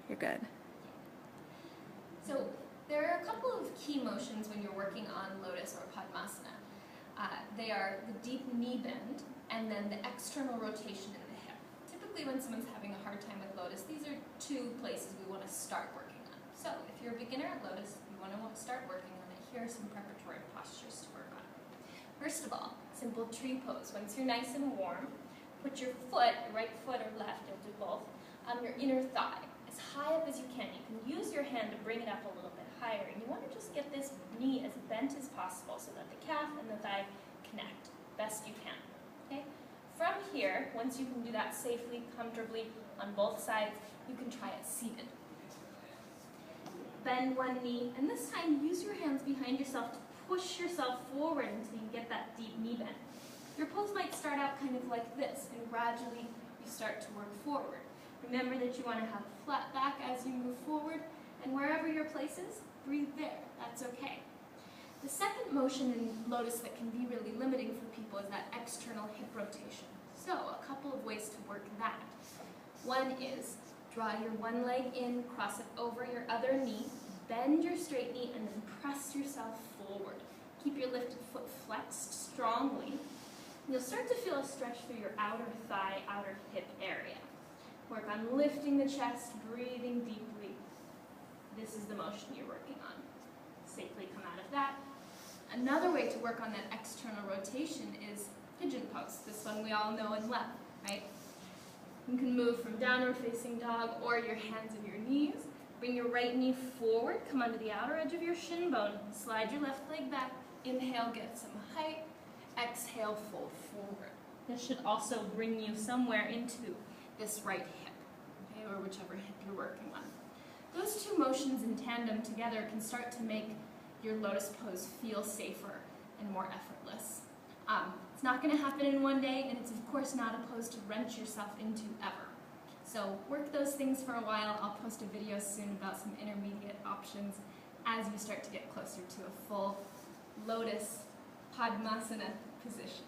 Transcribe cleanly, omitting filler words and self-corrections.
You're good. So there are a couple of key motions when you're working on Lotus or Padmasana. They are the deep knee bend and then the external rotation in the hip. Typically when someone's having a hard time with Lotus, these are two places we want to start working on. So if you're a beginner at Lotus, you want to start working on it, here are some preparatory postures to work on. First of all, simple tree pose. Once you're nice and warm, put your foot, your right foot or left, you'll do both, on your inner thigh, as high up as you can. You can use your hand to bring it up a little bit higher, and you want to just get this knee as bent as possible so that the calf and the thigh connect best you can. Okay? From here, once you can do that safely, comfortably on both sides, you can try it seated. Bend one knee, and this time use your hands behind yourself to push yourself forward until you get that deep knee bend. Your pose might start out kind of like this, and gradually you start to work forward. Remember that you want to have a flat back as you move forward, and wherever your place is, breathe there. That's okay. The second motion in Lotus that can be really limiting for people is that external hip rotation. So a couple of ways to work that. One is draw your one leg in, cross it over your other knee, bend your straight knee, and then press yourself forward. Keep your lifted foot flexed strongly. You'll start to feel a stretch through your outer thigh, outer hip area. Work on lifting the chest, breathing deeply. This is the motion you're working on. Safely come out of that. Another way to work on that external rotation is pigeon pose. This one we all know and love, right? You can move from downward facing dog or your hands and your knees. Bring your right knee forward, come onto the outer edge of your shin bone. Slide your left leg back. Inhale, get some height. Exhale, fold forward. This should also bring you somewhere into this right hip, okay, or whichever hip you're working on. Those two motions in tandem together can start to make your Lotus pose feel safer and more effortless. It's not going to happen in one day, and it's of course not a pose to wrench yourself into ever. So work those things for a while. I'll post a video soon about some intermediate options as you start to get closer to a full Lotus Padmasana position.